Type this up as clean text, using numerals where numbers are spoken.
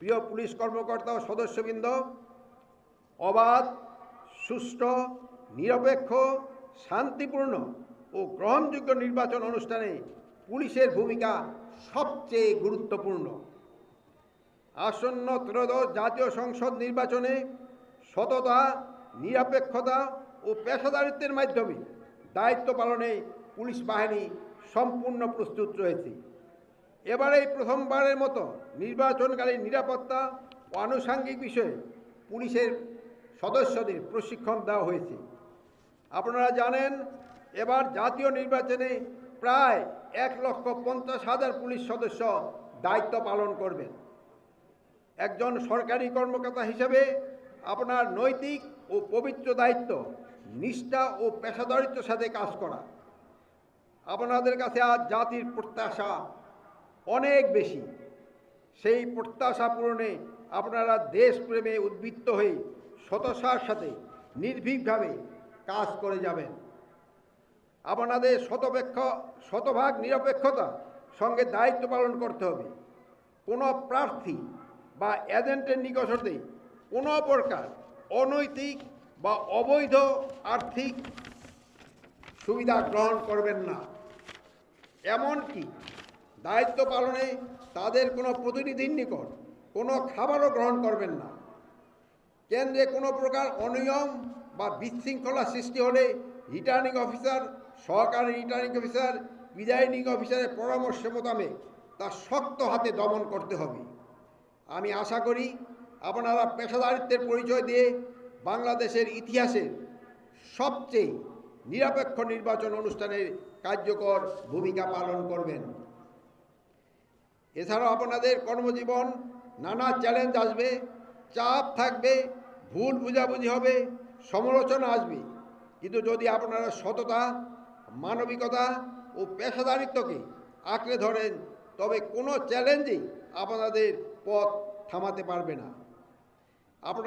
প্রিয় পুলিশ কর্মকর্তা ও সদস্যবৃন্দ, অবাধ, সুষ্ঠু, নিরপেক্ষ, শান্তিপূর্ণ ও গ্রহণযোগ্য নির্বাচন অনুষ্ঠানে পুলিশের ভূমিকা সবচেয়ে গুরুত্বপূর্ণ। আসন্ন ত্রয়োদশ জাতীয় সংসদ নির্বাচনে সততা, নিরপেক্ষতা ও পেশাদারিত্বের মাধ্যমে দায়িত্ব পালনে পুলিশ বাহিনী সম্পূর্ণ প্রস্তুত রয়েছে। এবারে প্রথমবারের মতো নির্বাচনকালীন নিরাপত্তা ও আনুষঙ্গিক বিষয়ে পুলিশের সদস্যদের প্রশিক্ষণ দেওয়া হয়েছে। আপনারা জানেন, এবার জাতীয় নির্বাচনে প্রায় 1,50,000 পুলিশ সদস্য দায়িত্ব পালন করবেন। একজন সরকারি কর্মকর্তা হিসেবে আপনার নৈতিক ও পবিত্র দায়িত্ব নিষ্ঠা ও পেশাদারিত্বের সাথে কাজ করা। আপনাদের কাছে আজ জাতির প্রত্যাশা অনেক বেশি। সেই প্রত্যাশা পূরণে আপনারা দেশপ্রেমে উদ্বুদ্ধ হয়ে সততার সাথে নির্ভীকভাবে কাজ করে যাবেন। আপনাদের শতভাগ নিরপেক্ষতা সঙ্গে দায়িত্ব পালন করতে হবে। কোনো প্রার্থী বা এজেন্টের নিকট হতে কোনো প্রকার অনৈতিক বা অবৈধ আর্থিক সুবিধা গ্রহণ করবেন না। এমনকি দায়িত্ব পালনে তাদের কোনো প্রতিনিধির নিকট কোনো খাবারও গ্রহণ করবেন না। কেন্দ্রে কোনো প্রকার অনিয়ম বা বিশৃঙ্খলা সৃষ্টি হলে রিটার্নিং অফিসার, সহকারী রিটার্নিং অফিসার, প্রিজাইডিং অফিসারের পরামর্শ মোতাবেক তা শক্ত হাতে দমন করতে হবে। আমি আশা করি আপনারা পেশাদারিত্বের পরিচয় দিয়ে বাংলাদেশের ইতিহাসের সবচেয়ে নিরপেক্ষ নির্বাচন অনুষ্ঠানের কার্যকর ভূমিকা পালন করবেন। এছাড়াও আপনাদের কর্মজীবন নানা চ্যালেঞ্জ আসবে, চাপ থাকবে, ভুল বুঝাবুঝি হবে, সমালোচনা আসবে। কিন্তু যদি আপনারা সততা, মানবিকতা ও পেশাদারিত্বকে আঁকড়ে ধরেন, তবে কোনো চ্যালেঞ্জই আপনাদের পথ থামাতে পারবে না। আপনারা